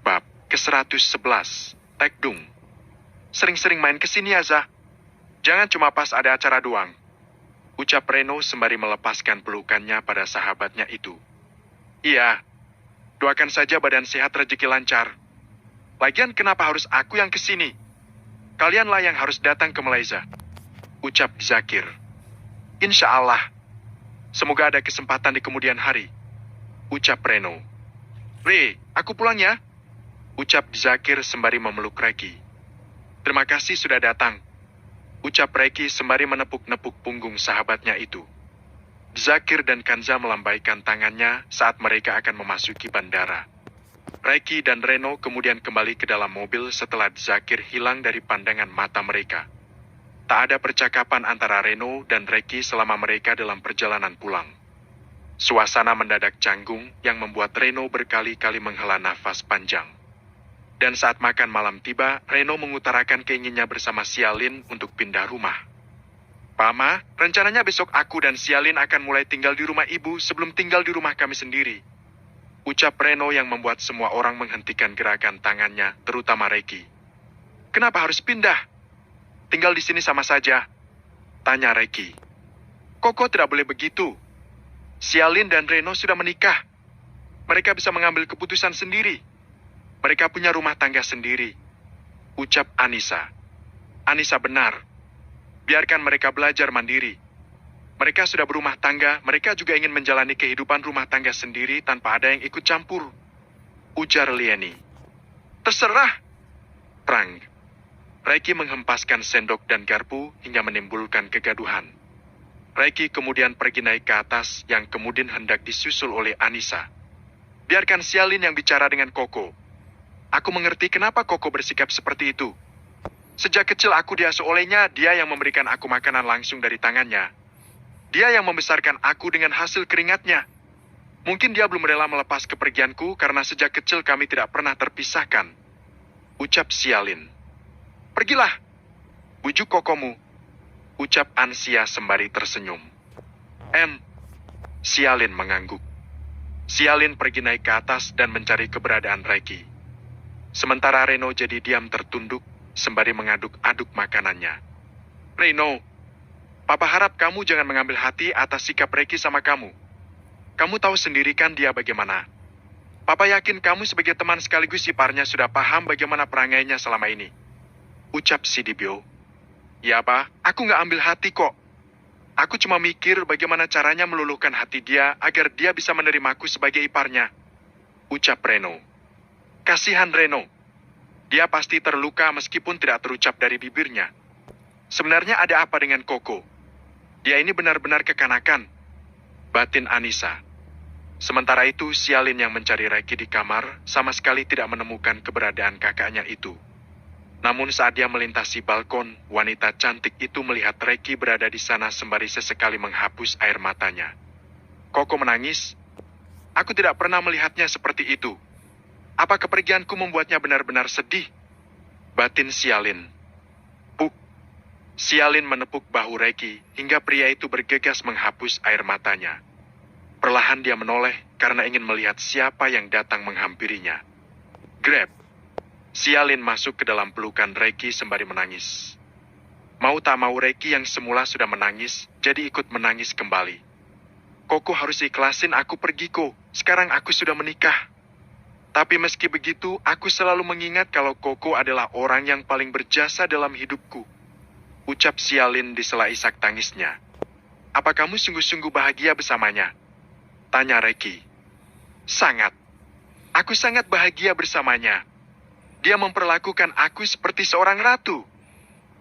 Bab ke-111, Tekdung. Sering-sering main kesini ya, Zah. Jangan cuma pas ada acara doang. Ucap Reno sembari melepaskan pelukannya pada sahabatnya itu. Iya, doakan saja badan sehat rezeki lancar. Lagian kenapa harus aku yang kesini? Kalianlah yang harus datang ke Malaysia. Ucap Zakir. Insya Allah. Semoga ada kesempatan di kemudian hari. Ucap Reno. Re, aku pulang ya. Ucap Zakir sembari memeluk Reki. Terima kasih sudah datang. Ucap Reki sembari menepuk-nepuk punggung sahabatnya itu. Zakir dan Kanza melambaikan tangannya saat mereka akan memasuki bandara. Reki dan Reno kemudian kembali ke dalam mobil setelah Zakir hilang dari pandangan mata mereka. Tak ada percakapan antara Reno dan Reki selama mereka dalam perjalanan pulang. Suasana mendadak canggung yang membuat Reno berkali-kali menghela nafas panjang. Dan saat makan malam tiba, Reno mengutarakan keinginannya bersama Sialin untuk pindah rumah. Pama, rencananya besok aku dan Sialin akan mulai tinggal di rumah ibu sebelum tinggal di rumah kami sendiri. Ucap Reno yang membuat semua orang menghentikan gerakan tangannya, terutama Reki. Kenapa harus pindah? Tinggal di sini sama saja. Tanya Reki. Koko tidak boleh begitu. Sialin dan Reno sudah menikah. Mereka bisa mengambil keputusan sendiri. Mereka punya rumah tangga sendiri. Ucap Anissa. Anissa benar. Biarkan mereka belajar mandiri. Mereka sudah berumah tangga, mereka juga ingin menjalani kehidupan rumah tangga sendiri tanpa ada yang ikut campur. Ujar Lieni. Terserah. Prang. Reki menghempaskan sendok dan garpu hingga menimbulkan kegaduhan. Reki kemudian pergi naik ke atas yang kemudian hendak disusul oleh Anissa. Biarkan Sialin yang bicara dengan Koko. Aku mengerti kenapa Koko bersikap seperti itu. Sejak kecil aku diasuh olehnya, dia yang memberikan aku makanan langsung dari tangannya. Dia yang membesarkan aku dengan hasil keringatnya. Mungkin dia belum rela melepas kepergianku karena sejak kecil kami tidak pernah terpisahkan. Ucap Sialin. Pergilah. Bujuk Kokomu. Ucap Ansia sembari tersenyum. Sialin mengangguk. Sialin pergi naik ke atas dan mencari keberadaan Reki. Sementara Reno jadi diam tertunduk, sembari mengaduk-aduk makanannya. Reno, Papa harap kamu jangan mengambil hati atas sikap Reki sama kamu. Kamu tahu sendiri kan dia bagaimana. Papa yakin kamu sebagai teman sekaligus iparnya sudah paham bagaimana perangainya selama ini. Ucap Sidibio. Ya, Pak, aku nggak ambil hati kok. Aku cuma mikir bagaimana caranya meluluhkan hati dia agar dia bisa menerimaku sebagai iparnya. Ucap Reno. Kasihan Reno. Dia pasti terluka meskipun tidak terucap dari bibirnya. Sebenarnya ada apa dengan Koko? Dia ini benar-benar kekanakan. Batin Anissa. Sementara itu, Sialin yang mencari Reki di kamar sama sekali tidak menemukan keberadaan kakaknya itu. Namun saat dia melintasi balkon, wanita cantik itu melihat Reki berada di sana sembari sesekali menghapus air matanya. Koko menangis. Aku tidak pernah melihatnya seperti itu. Apa kepergianku membuatnya benar-benar sedih? Batin Sialin. Puk. Sialin menepuk bahu Reki hingga pria itu bergegas menghapus air matanya. Perlahan dia menoleh karena ingin melihat siapa yang datang menghampirinya. Grab. Sialin masuk ke dalam pelukan Reki sembari menangis. Mau tak mau Reki yang semula sudah menangis, jadi ikut menangis kembali. Koko harus ikhlasin aku pergi kok, sekarang aku sudah menikah. Tapi meski begitu, aku selalu mengingat kalau Koko adalah orang yang paling berjasa dalam hidupku. Ucap Sialin di sela isak tangisnya. Apa kamu sungguh-sungguh bahagia bersamanya? Tanya Reki. Sangat. Aku sangat bahagia bersamanya. Dia memperlakukan aku seperti seorang ratu.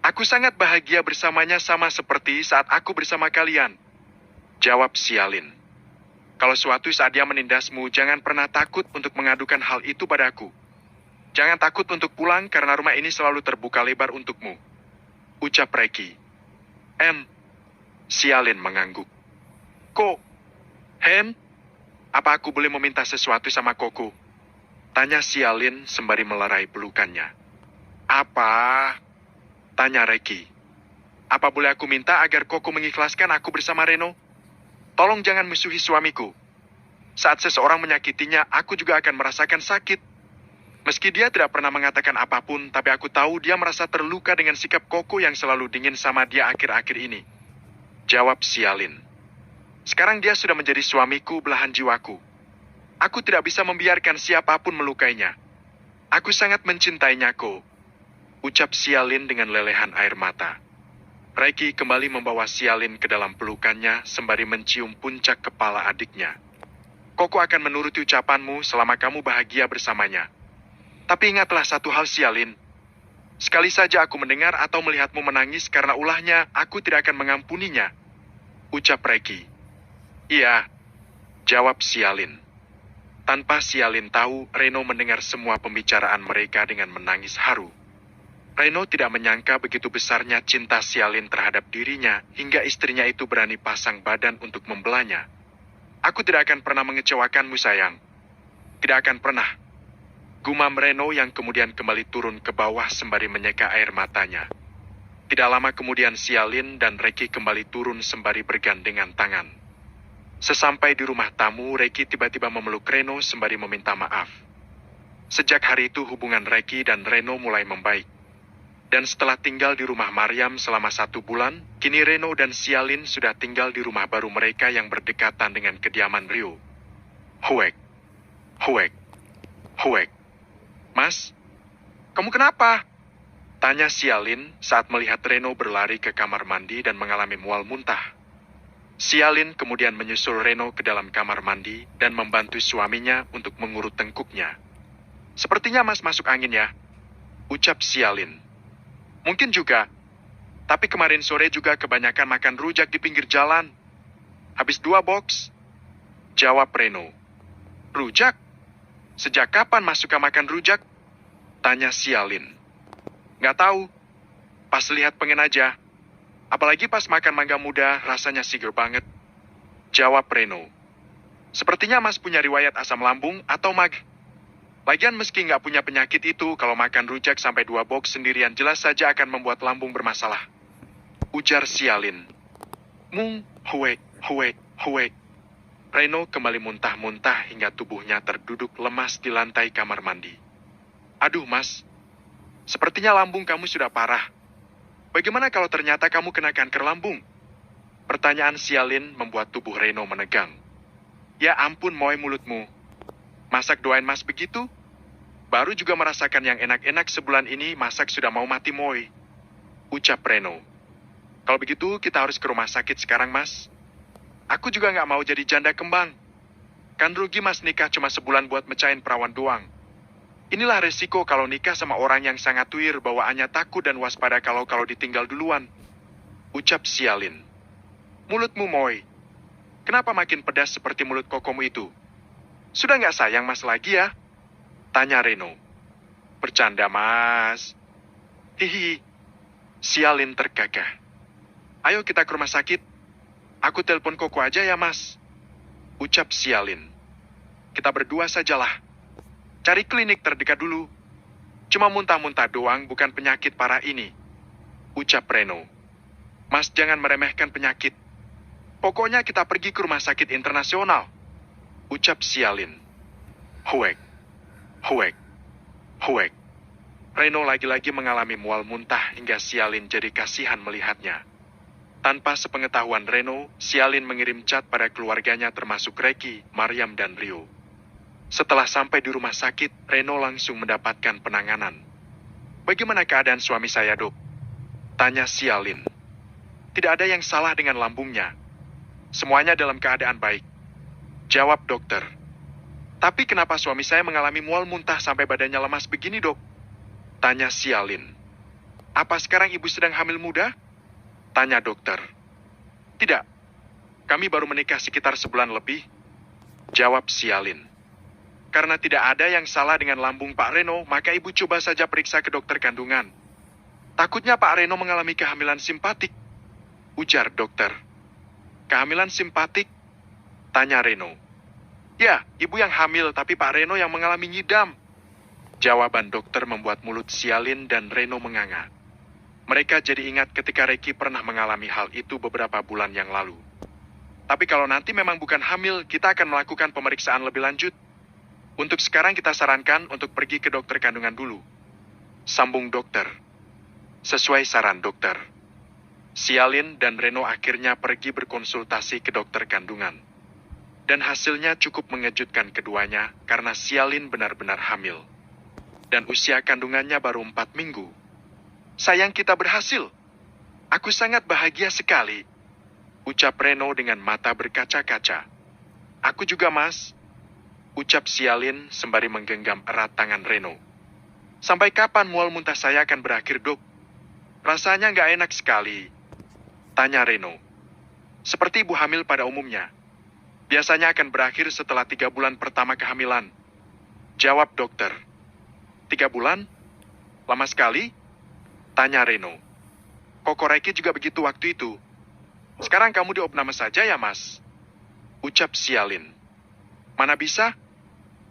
Aku sangat bahagia bersamanya sama seperti saat aku bersama kalian. Jawab Sialin. Kalau suatu saat dia menindasmu, jangan pernah takut untuk mengadukan hal itu padaku. Jangan takut untuk pulang karena rumah ini selalu terbuka lebar untukmu. Ucap Reki. Sialin mengangguk. Kok? Apa aku boleh meminta sesuatu sama Koko? Tanya Sialin sembari melerai pelukannya. Apa? Tanya Reki. Apa boleh aku minta agar Koko mengikhlaskan aku bersama Reno? Tolong jangan musuhi suamiku. Saat seseorang menyakitinya, aku juga akan merasakan sakit. Meski dia tidak pernah mengatakan apapun, tapi aku tahu dia merasa terluka dengan sikap Koko yang selalu dingin sama dia akhir-akhir ini. Jawab Sialin. Sekarang dia sudah menjadi suamiku belahan jiwaku. Aku tidak bisa membiarkan siapapun melukainya. Aku sangat mencintainya, Ko. Ucap Sialin dengan lelehan air mata. Reiki kembali membawa Sialin ke dalam pelukannya sembari mencium puncak kepala adiknya. Koko akan menuruti ucapanmu selama kamu bahagia bersamanya. Tapi ingatlah satu hal, Sialin. Sekali saja aku mendengar atau melihatmu menangis karena ulahnya, aku tidak akan mengampuninya. Ucap Reiki. Iya, jawab Sialin. Tanpa Sialin tahu, Reno mendengar semua pembicaraan mereka dengan menangis haru. Reno tidak menyangka begitu besarnya cinta Sialin terhadap dirinya, hingga istrinya itu berani pasang badan untuk membelanya. Aku tidak akan pernah mengecewakanmu, sayang. Tidak akan pernah. Gumam Reno yang kemudian kembali turun ke bawah sembari menyeka air matanya. Tidak lama kemudian Sialin dan Reiki kembali turun sembari bergandengan tangan. Sesampai di rumah tamu, Reiki tiba-tiba memeluk Reno sembari meminta maaf. Sejak hari itu hubungan Reiki dan Reno mulai membaik. Dan setelah tinggal di rumah Maryam selama 1 bulan, kini Reno dan Sialin sudah tinggal di rumah baru mereka yang berdekatan dengan kediaman Rio. Huek, huek, huek. Mas, kamu kenapa? Tanya Sialin saat melihat Reno berlari ke kamar mandi dan mengalami mual muntah. Sialin kemudian menyusul Reno ke dalam kamar mandi dan membantu suaminya untuk mengurut tengkuknya. Sepertinya Mas masuk angin ya, ucap Sialin. Mungkin juga, tapi kemarin sore juga kebanyakan makan rujak di pinggir jalan. Habis 2 box, jawab Reno. Rujak? Sejak kapan Mas suka makan rujak? Tanya Sialin. Nggak tahu. Pas lihat pengen aja. Apalagi pas makan mangga muda, rasanya seger banget. Jawab Reno. Sepertinya Mas punya riwayat asam lambung atau mag. Lagian meski nggak punya penyakit itu, kalau makan rujak sampai 2 box sendirian jelas saja akan membuat lambung bermasalah. Ujar Sialin. Huek, huek, huek. Reno kembali muntah-muntah hingga tubuhnya terduduk lemas di lantai kamar mandi. Aduh, Mas. Sepertinya lambung kamu sudah parah. Bagaimana kalau ternyata kamu kena kanker lambung? Pertanyaan Sialin membuat tubuh Reno menegang. Ya ampun, moy mulutmu. Masak doain Mas begitu? Baru juga merasakan yang enak-enak sebulan ini, masak sudah mau mati, moy. Ucap Reno. Kalau begitu, kita harus ke rumah sakit sekarang, Mas. Aku juga nggak mau jadi janda kembang. Kan rugi Mas nikah cuma sebulan buat mecahin perawan doang. Inilah resiko kalau nikah sama orang yang sangat tuir, bawaannya takut dan waspada kalau ditinggal duluan. Ucap Sialin. Mulutmu, moy. Kenapa makin pedas seperti mulut kokomu itu? Sudah nggak sayang Mas lagi ya? Tanya Reno. Bercanda, Mas. Hihi. Sialin tergagah. Ayo kita ke rumah sakit. Aku telepon Koko aja ya, Mas. Ucap Sialin. Kita berdua sajalah. Cari klinik terdekat dulu. Cuma muntah-muntah doang, bukan penyakit parah ini. Ucap Reno. Mas jangan meremehkan penyakit. Pokoknya kita pergi ke rumah sakit internasional. Ucap Sialin. Huek. Huek. Huek. Reno lagi-lagi mengalami mual muntah hingga Sialin jadi kasihan melihatnya. Tanpa sepengetahuan Reno, Sialin mengirim chat pada keluarganya termasuk Reiki, Maryam, dan Rio. Setelah sampai di rumah sakit, Reno langsung mendapatkan penanganan. Bagaimana keadaan suami saya, Dok? Tanya Sialin. Tidak ada yang salah dengan lambungnya. Semuanya dalam keadaan baik. Jawab dokter. Tapi kenapa suami saya mengalami mual muntah sampai badannya lemas begini, Dok? Tanya Sialin. Apa sekarang ibu sedang hamil muda? Tanya dokter. Tidak. Kami baru menikah sekitar sebulan lebih. Jawab Sialin. Karena tidak ada yang salah dengan lambung Pak Reno, maka ibu coba saja periksa ke dokter kandungan. Takutnya Pak Reno mengalami kehamilan simpatik. Ujar dokter. Kehamilan simpatik? Tanya Reno. Ya, ibu yang hamil, tapi Pak Reno yang mengalami nyidam. Jawaban dokter membuat mulut Sialin dan Reno menganga. Mereka jadi ingat ketika Reiki pernah mengalami hal itu beberapa bulan yang lalu. Tapi kalau nanti memang bukan hamil, kita akan melakukan pemeriksaan lebih lanjut. Untuk sekarang kita sarankan untuk pergi ke dokter kandungan dulu. Sambung dokter. Sesuai saran dokter. Sialin dan Reno akhirnya pergi berkonsultasi ke dokter kandungan. Dan hasilnya cukup mengejutkan keduanya karena Sialin benar-benar hamil. Dan usia kandungannya baru 4 minggu. Sayang, kita berhasil. Aku sangat bahagia sekali. Ucap Reno dengan mata berkaca-kaca. Aku juga, Mas. Ucap Sialin sembari menggenggam erat tangan Reno. Sampai kapan mual muntah saya akan berakhir, Dok? Rasanya nggak enak sekali. Tanya Reno. Seperti ibu hamil pada umumnya. Biasanya akan berakhir setelah 3 bulan pertama kehamilan. Jawab dokter. 3 bulan? Lama sekali? Tanya Reno. Koko Reki juga begitu waktu itu. Sekarang kamu diopname saja ya, Mas? Ucap Sialin. Mana bisa?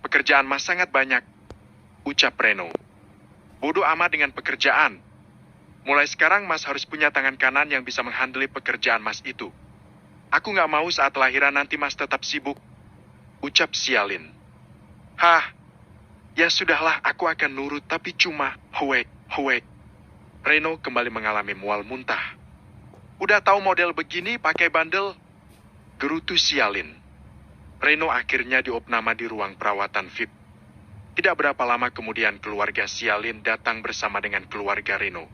Pekerjaan Mas sangat banyak. Ucap Reno. Bodoh amat dengan pekerjaan. Mulai sekarang Mas harus punya tangan kanan yang bisa menghandle pekerjaan Mas itu. Aku nggak mau saat lahiran nanti Mas tetap sibuk. Ucap Sialin. Hah, ya sudahlah, aku akan nurut, tapi cuma huek. Reno kembali mengalami mual muntah. Udah tahu model begini pakai bandel? Gerutu Sialin. Reno akhirnya diopname di ruang perawatan VIP. Tidak berapa lama kemudian keluarga Sialin datang bersama dengan keluarga Reno.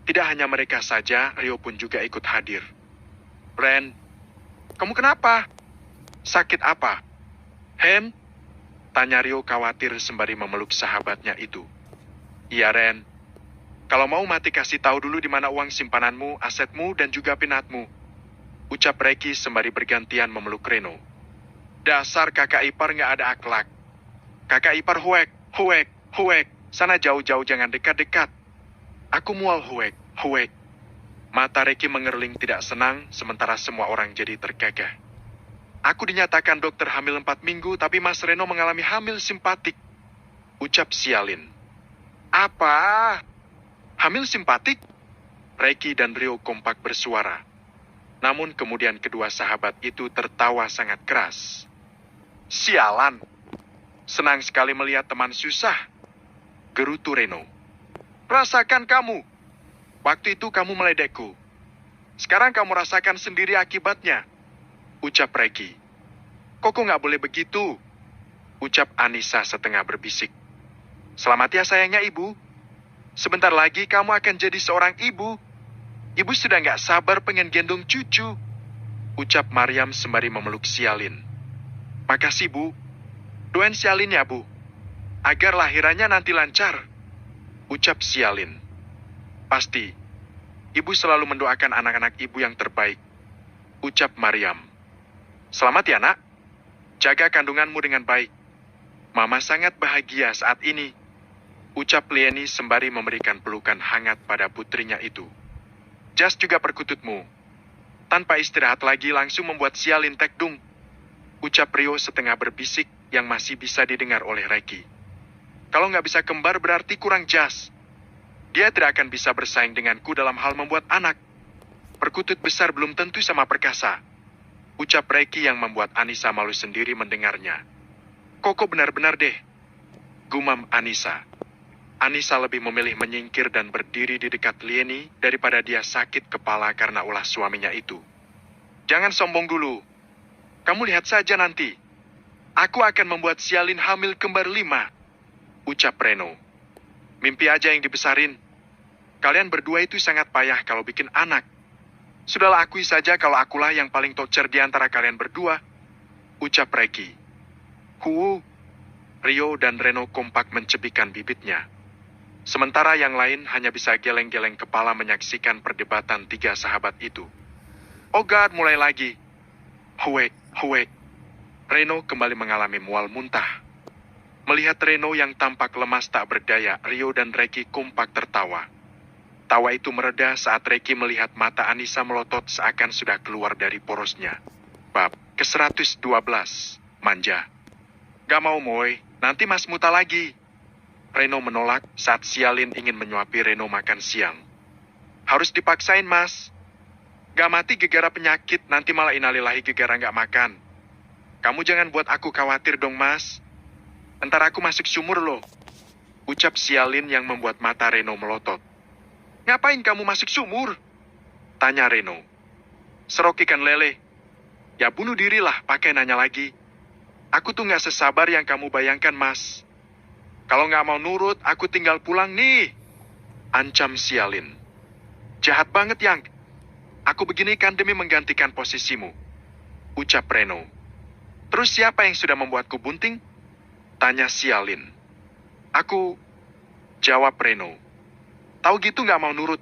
Tidak hanya mereka saja, Rio pun juga ikut hadir. Ren, kamu kenapa? Sakit apa? Hen? Tanya Rio khawatir sembari memeluk sahabatnya itu. Iya, Ren. Kalau mau mati kasih tahu dulu di mana uang simpananmu, asetmu, dan juga pinatmu. Ucap Reki sembari bergantian memeluk Reno. Dasar kakak ipar nggak ada akhlak. Kakak ipar huek. Sana jauh-jauh, jangan dekat-dekat. Aku mual huek. Mata Reki mengerling tidak senang, sementara semua orang jadi tergagah. Aku dinyatakan dokter hamil 4 minggu, tapi Mas Reno mengalami hamil simpatik. Ucap Sialin. Apa? Hamil simpatik? Reki dan Rio kompak bersuara. Namun kemudian kedua sahabat itu tertawa sangat keras. Sialan. Senang sekali melihat teman susah. Gerutu Reno. Rasakan kamu. Waktu itu kamu meledekku. Sekarang kamu rasakan sendiri akibatnya. Ucap Reki. Koko nggak boleh begitu. Ucap Anissa setengah berbisik. Selamat ya sayangnya ibu. Sebentar lagi kamu akan jadi seorang ibu. Ibu sudah nggak sabar pengen gendong cucu. Ucap Mariam sembari memeluk Sialin. Makasih, Bu. Doain Sialin ya, Bu. Agar lahirannya nanti lancar. Ucap Sialin. Pasti. Ibu selalu mendoakan anak-anak ibu yang terbaik. Ucap Mariam. Selamat ya, Nak. Jaga kandunganmu dengan baik. Mama sangat bahagia saat ini. Ucap Lieni sembari memberikan pelukan hangat pada putrinya itu. Jas juga perkututmu. Tanpa istirahat lagi langsung membuat Sialin tekdung. Ucap Rio setengah berbisik yang masih bisa didengar oleh Reki. Kalau nggak bisa kembar berarti kurang jas. Dia tidak akan bisa bersaing denganku dalam hal membuat anak. Perkutut besar belum tentu sama perkasa. Ucap Reki yang membuat Anissa malu sendiri mendengarnya. Koko benar-benar deh. Gumam Anissa. Anissa lebih memilih menyingkir dan berdiri di dekat Lieni daripada dia sakit kepala karena ulah suaminya itu. Jangan sombong dulu. Kamu lihat saja nanti. Aku akan membuat Sialin hamil kembar 5. Ucap Reno. Mimpi aja yang dibesarin. Kalian berdua itu sangat payah kalau bikin anak. Sudahlah akui saja kalau akulah yang paling tocer di antara kalian berdua. Ucap Reki. Rio dan Reno kompak mencebikkan bibitnya. Sementara yang lain hanya bisa geleng-geleng kepala menyaksikan perdebatan 3 sahabat itu. Oh God, mulai lagi. Huek. Reno kembali mengalami mual muntah. Melihat Reno yang tampak lemas tak berdaya, Rio dan Reki kompak tertawa. Tawa itu mereda saat Reki melihat mata Anissa melotot seakan sudah keluar dari porosnya. Bab ke-112, manja. Gak mau Moy, nanti Mas muta lagi. Reno menolak saat Sialin ingin menyuapi Reno makan siang. Harus dipaksain Mas. Gak mati gegara penyakit, nanti malah innalillahi gegara gak makan. Kamu jangan buat aku khawatir dong, Mas. Entar aku masuk sumur loh. Ucap Sialin yang membuat mata Reno melotot. Ngapain kamu masuk sumur? Tanya Reno. Serok ikan lele. Ya bunuh dirilah pakai nanya lagi. Aku tuh nggak sesabar yang kamu bayangkan, Mas. Kalau nggak mau nurut, aku tinggal pulang nih. Ancam Sialin. Jahat banget, Yang. Aku begini kan demi menggantikan posisimu. Ucap Reno. Terus siapa yang sudah membuatku bunting? Tanya Sialin. Aku. Jawab Reno. Tahu gitu nggak mau nurut.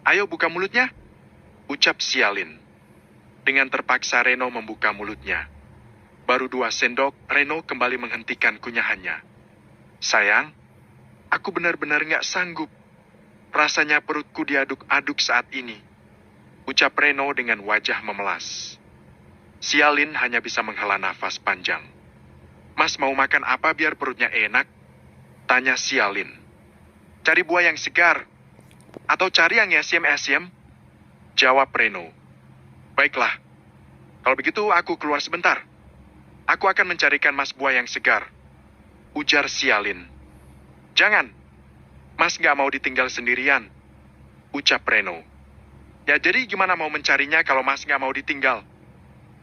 Ayo buka mulutnya. Ucap Sialin. Dengan terpaksa Reno membuka mulutnya. Baru 2 sendok, Reno kembali menghentikan kunyahannya. Sayang, aku benar-benar nggak sanggup. Rasanya perutku diaduk-aduk saat ini. Ucap Reno dengan wajah memelas. Sialin hanya bisa menghela nafas panjang. Mas mau makan apa biar perutnya enak? Tanya Sialin. Cari buah yang segar. Atau cari yang esiem-esiem? Jawab Reno. Baiklah. Kalau begitu aku keluar sebentar. Aku akan mencarikan Mas buah yang segar. Ujar Sialin. Jangan. Mas nggak mau ditinggal sendirian. Ucap Reno. Ya jadi gimana mau mencarinya kalau Mas nggak mau ditinggal?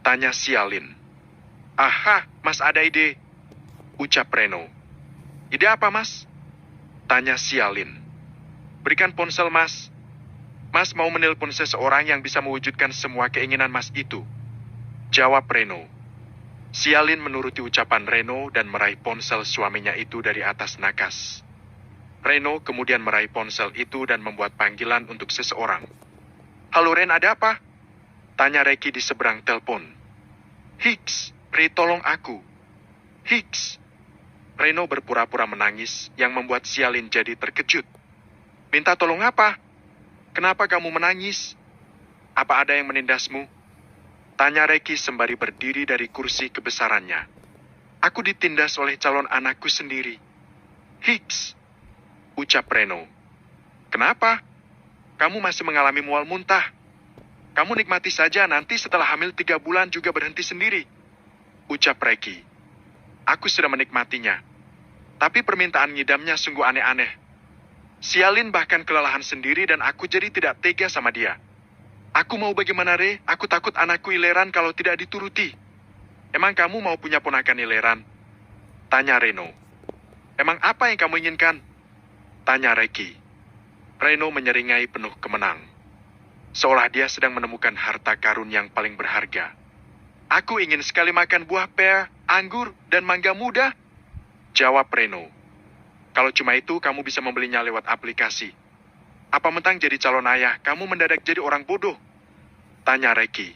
Tanya Sialin. Aha, Mas ada ide. Ucap Reno. Ide apa, Mas? Tanya Sialin. Berikan ponsel, Mas. Mas mau menelpon seseorang yang bisa mewujudkan semua keinginan Mas itu. Jawab Reno. Sialin menuruti ucapan Reno dan meraih ponsel suaminya itu dari atas nakas. Reno kemudian meraih ponsel itu dan membuat panggilan untuk seseorang. Halo Ren, ada apa? Tanya Reki di seberang telepon. Hicks, Ray tolong aku. Hicks. Reno berpura-pura menangis yang membuat Sialin jadi terkejut. Minta tolong apa? Kenapa kamu menangis? Apa ada yang menindasmu? Tanya Reki sembari berdiri dari kursi kebesarannya. Aku ditindas oleh calon anakku sendiri. Hicks. Ucap Reno. Kenapa? Kamu masih mengalami mual muntah. Kamu nikmati saja nanti setelah hamil 3 bulan juga berhenti sendiri. Ucap Reki. Aku sudah menikmatinya. Tapi permintaan ngidamnya sungguh aneh-aneh. Sialin bahkan kelelahan sendiri dan aku jadi tidak tega sama dia. Aku mau bagaimana, Re? Aku takut anakku ileran kalau tidak dituruti. Emang kamu mau punya ponakan ileran? Tanya Reno. Emang apa yang kamu inginkan? Tanya Reki. Reno menyeringai penuh kemenang. Seolah dia sedang menemukan harta karun yang paling berharga. Aku ingin sekali makan buah pea, anggur, dan mangga muda. Jawab Reno. Kalau cuma itu, kamu bisa membelinya lewat aplikasi. Apa mentang jadi calon ayah, kamu mendadak jadi orang bodoh? Tanya Reki.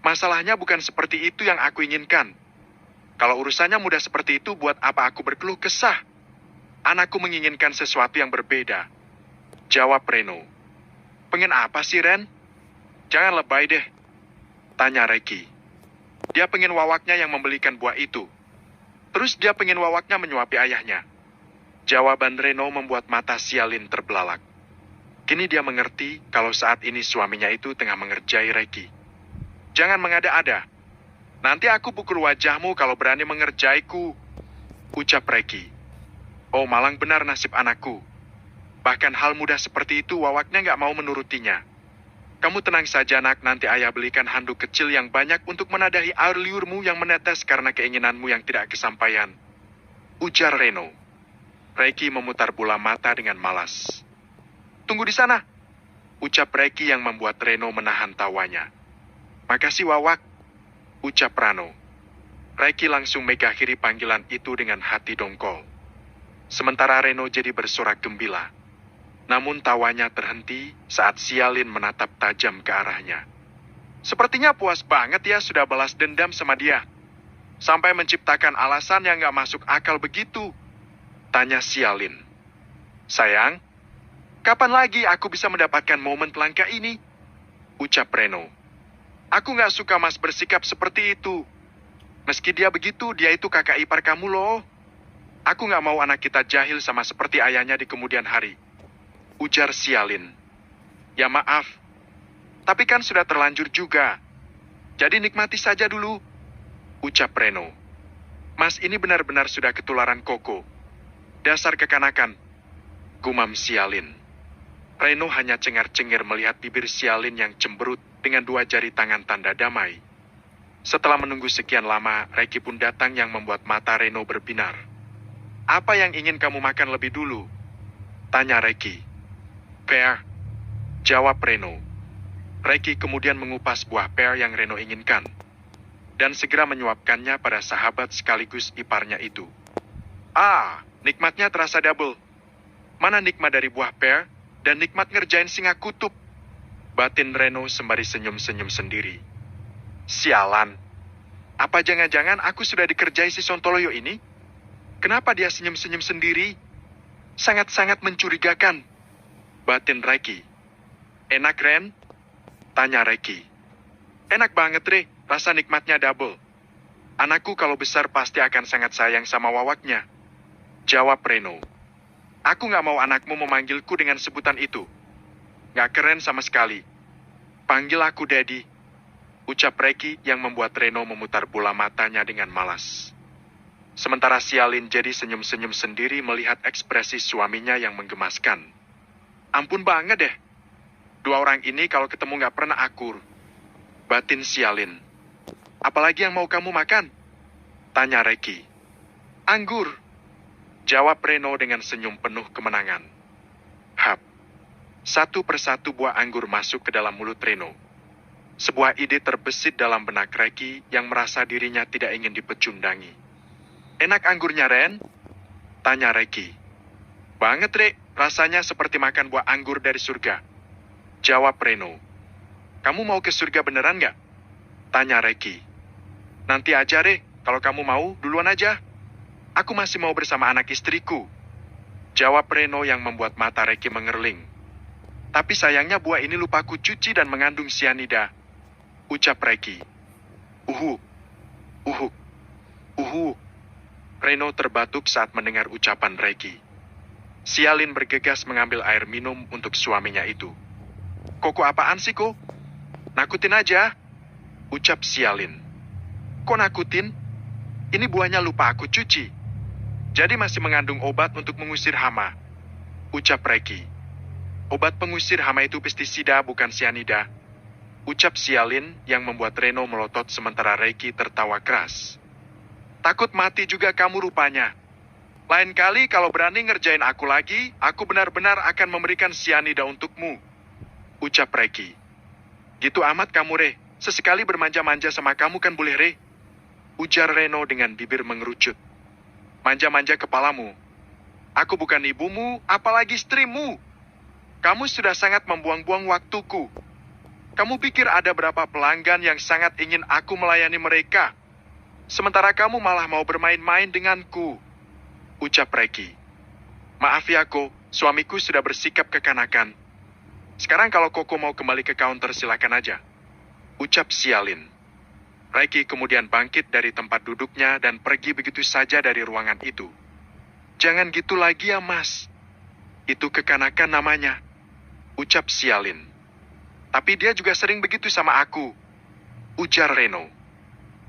Masalahnya bukan seperti itu yang aku inginkan. Kalau urusannya mudah seperti itu, buat apa aku berkeluh kesah? Anakku menginginkan sesuatu yang berbeda. Jawab Reno. Pengen apa sih, Ren? Jangan lebay deh. Tanya Reki. Dia pengen wawaknya yang membelikan buah itu. Terus dia pengen wawaknya menyuapi ayahnya. Jawaban Reno membuat mata Sialin terbelalak. Kini dia mengerti kalau saat ini suaminya itu tengah mengerjai Reki. Jangan mengada-ada. Nanti aku pukul wajahmu kalau berani mengerjaiku. Ucap Reki. Oh, malang benar nasib anakku. Bahkan hal mudah seperti itu wawaknya nggak mau menurutinya. Kamu tenang saja, nak. Nanti ayah belikan handuk kecil yang banyak untuk menadahi air liurmu yang menetes karena keinginanmu yang tidak kesampaian. Ujar Reno. Reki memutar bola mata dengan malas. Tunggu di sana. Ucap Reki yang membuat Reno menahan tawanya. Makasih, Wawak. Ucap Rano. Reki langsung mengakhiri panggilan itu dengan hati dongkol. Sementara Reno jadi bersorak gembira. Namun tawanya terhenti saat Sialin menatap tajam ke arahnya. Sepertinya puas banget ya sudah balas dendam sama dia. Sampai menciptakan alasan yang gak masuk akal begitu. Tanya Sialin. Sayang, kapan lagi aku bisa mendapatkan momen langka ini? Ucap Reno. Aku gak suka Mas bersikap seperti itu. Meski dia begitu, dia itu kakak ipar kamu loh. Aku gak mau anak kita jahil sama seperti ayahnya di kemudian hari. Ujar Sialin. Ya maaf. Tapi kan sudah terlanjur juga. Jadi nikmati saja dulu. Ucap Reno. Mas ini benar-benar sudah ketularan Koko. Dasar kekanakan. Gumam Sialin. Reno hanya cengar-cengir melihat bibir Sialin yang cemberut dengan dua jari tangan tanda damai. Setelah menunggu sekian lama, Reki pun datang yang membuat mata Reno berbinar. Apa yang ingin kamu makan lebih dulu? Tanya Reki. Pear. Jawab Reno. Reki kemudian mengupas buah pear yang Reno inginkan. Dan segera menyuapkannya pada sahabat sekaligus iparnya itu. Ah, nikmatnya terasa double. Mana nikmat dari buah pear dan nikmat ngerjain singa kutub. Batin Reno sembari senyum-senyum sendiri. Sialan. Apa jangan-jangan aku sudah dikerjai si Sontoloyo ini? Kenapa dia senyum-senyum sendiri? Sangat-sangat mencurigakan. Batin Reki. Enak, Ren? Tanya Reki. Enak banget, Re. Rasa nikmatnya double. Anakku kalau besar pasti akan sangat sayang sama wawaknya. Jawab Reno. Aku nggak mau anakmu memanggilku dengan sebutan itu. Nggak keren sama sekali. Panggil aku Daddy. Ucap Reki yang membuat Reno memutar bola matanya dengan malas. Sementara Sialin jadi senyum-senyum sendiri melihat ekspresi suaminya yang menggemaskan. Ampun banget deh. Dua orang ini kalau ketemu nggak pernah akur. Batin Sialin. Apalagi yang mau kamu makan? Tanya Reki. Anggur. Jawab Reno dengan senyum penuh kemenangan. Hap. Satu persatu buah anggur masuk ke dalam mulut Reno. Sebuah ide terbesit dalam benak Reki yang merasa dirinya tidak ingin dipecundangi. Enak anggurnya, Ren? Tanya Reki. Banget, Re. Rasanya seperti makan buah anggur dari surga. Jawab Reno. Kamu mau ke surga beneran nggak? Tanya Reki. Nanti aja, Re. Kalau kamu mau, duluan aja. Aku masih mau bersama anak istriku. Jawab Reno yang membuat mata Reki mengerling. Tapi sayangnya buah ini lupa aku cuci dan mengandung sianida. Ucap Reki. Uhu. Uhu. Uhu. Reno terbatuk saat mendengar ucapan Reki. Sialin bergegas mengambil air minum untuk suaminya itu. Koko apaan sih, Ko? Nakutin aja. Ucap Sialin. Kok nakutin? Ini buahnya lupa aku cuci. Jadi masih mengandung obat untuk mengusir hama. Ucap Reki. Obat pengusir hama itu pestisida bukan sianida. Ucap Sialin yang membuat Reno melotot sementara Reki tertawa keras. Takut mati juga kamu rupanya. Lain kali kalau berani ngerjain aku lagi, aku benar-benar akan memberikan sianida untukmu. Ucap Reki. Gitu amat kamu, Re. Sesekali bermanja-manja sama kamu kan boleh, Re. Ujar Reno dengan bibir mengerucut. Manja-manja kepalamu. Aku bukan ibumu, apalagi istrimu. Kamu sudah sangat membuang-buang waktuku. Kamu pikir ada berapa pelanggan yang sangat ingin aku melayani mereka? Sementara kamu malah mau bermain-main denganku. Ucap Reki. Maaf ya, Ko. Suamiku sudah bersikap kekanakan. Sekarang kalau Koko mau kembali ke counter silakan aja. Ucap Sialin. Reki kemudian bangkit dari tempat duduknya dan pergi begitu saja dari ruangan itu. Jangan gitu lagi ya, Mas. Itu kekanakan namanya. Ucap Sialin. Tapi dia juga sering begitu sama aku. Ujar Reno.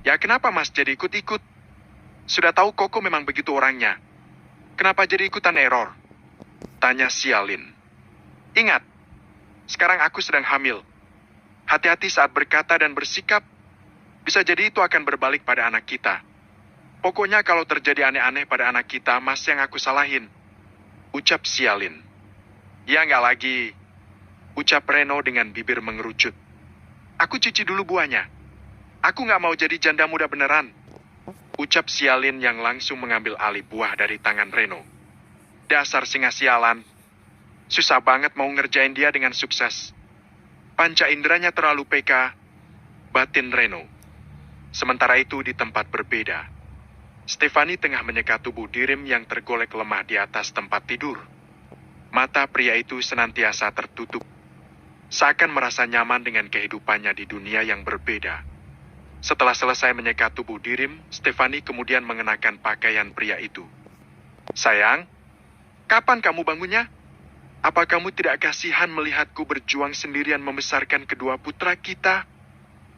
Ya kenapa Mas jadi ikut-ikut? Sudah tahu Koko memang begitu orangnya. Kenapa jadi ikutan error? Tanya Sialin. Ingat, sekarang aku sedang hamil. Hati-hati saat berkata dan bersikap. Bisa jadi itu akan berbalik pada anak kita. Pokoknya kalau terjadi aneh-aneh pada anak kita, Mas yang aku salahin. Ucap Sialin. Ya nggak lagi. Ucap Reno dengan bibir mengerucut. Aku cuci dulu buahnya. Aku nggak mau jadi janda muda beneran. Ucap Sialin yang langsung mengambil alih buah dari tangan Reno. Dasar singa sialan. Susah banget mau ngerjain dia dengan sukses. Panca inderanya terlalu peka. Batin Reno. Sementara itu di tempat berbeda. Stefani tengah menyeka tubuh Dirim yang tergolek lemah di atas tempat tidur. Mata pria itu senantiasa tertutup. Seakan merasa nyaman dengan kehidupannya di dunia yang berbeda. Setelah selesai menyeka tubuh Dirim, Stefani kemudian mengenakan pakaian pria itu. Sayang, kapan kamu bangunnya? Apa kamu tidak kasihan melihatku berjuang sendirian membesarkan kedua putra kita?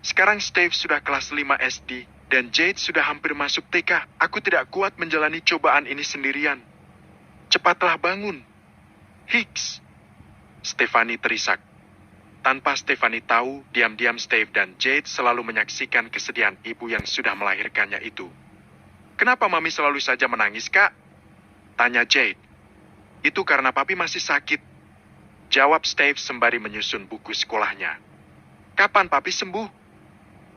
Sekarang Steve sudah kelas 5 SD Dan Jade sudah hampir masuk TK. Aku tidak kuat menjalani cobaan ini sendirian. Cepatlah bangun. Hicks. Stephanie terisak. Tanpa Stephanie tahu, diam-diam Steve dan Jade selalu menyaksikan kesedihan ibu yang sudah melahirkannya itu. Kenapa Mami selalu saja menangis, Kak? Tanya Jade. Itu karena Papi masih sakit. Jawab Steve sembari menyusun buku sekolahnya. Kapan Papi sembuh?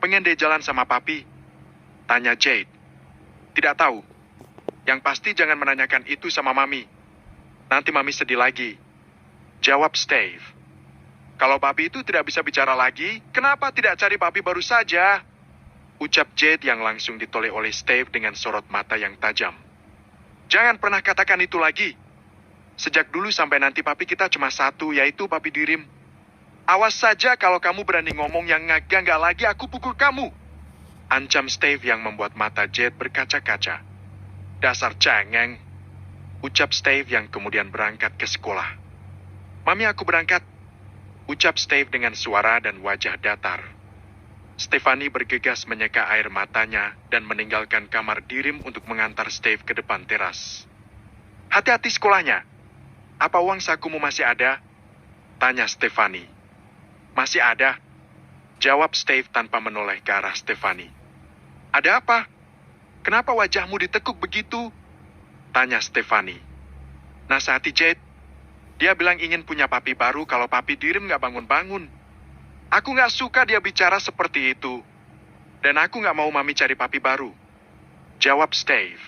Pengen deh jalan sama Papi. Tanya Jade. Tidak tahu. Yang pasti jangan menanyakan itu sama Mami. Nanti Mami sedih lagi. Jawab Steve. Kalau Papi itu tidak bisa bicara lagi, kenapa tidak cari Papi baru saja? Ucap Jade yang langsung ditoleh oleh Steve dengan sorot mata yang tajam. Jangan pernah katakan itu lagi. Sejak dulu sampai nanti Papi kita cuma satu, yaitu Papi Dirim. Awas saja kalau kamu berani ngomong yang nggak lagi, aku pukul kamu. Ancam Steve yang membuat mata Jade berkaca-kaca. Dasar cengeng. Ucap Steve yang kemudian berangkat ke sekolah. Mami, aku berangkat. Ucap Steve dengan suara dan wajah datar. Stephanie bergegas menyeka air matanya dan meninggalkan kamar Dirim untuk mengantar Steve ke depan teras. Hati-hati sekolahnya. Apa uang sakumu masih ada? Tanya Stephanie. Masih ada. Jawab Steve tanpa menoleh ke arah Stephanie. Ada apa? Kenapa wajahmu ditekuk begitu? Tanya Stephanie. Nasihati Jade. Dia bilang ingin punya papi baru kalau Papi Dirim nggak bangun-bangun. Aku nggak suka dia bicara seperti itu. Dan aku nggak mau Mami cari papi baru. Jawab Steve.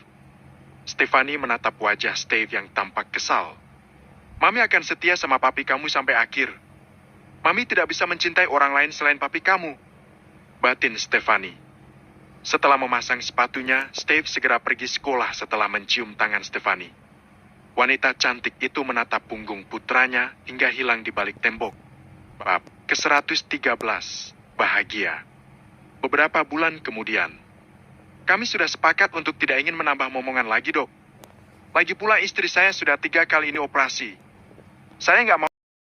Stephanie menatap wajah Steve yang tampak kesal. Mami akan setia sama papi kamu sampai akhir. Mami tidak bisa mencintai orang lain selain papi kamu. Batin Stephanie. Setelah memasang sepatunya, Steve segera pergi sekolah setelah mencium tangan Stephanie. Wanita cantik itu menatap punggung putranya hingga hilang di balik tembok. Bab ke-113, bahagia. Beberapa bulan kemudian. Kami sudah sepakat untuk tidak ingin menambah momongan lagi, Dok. Lagi pula istri saya sudah 3 kali ini operasi. Saya nggak mau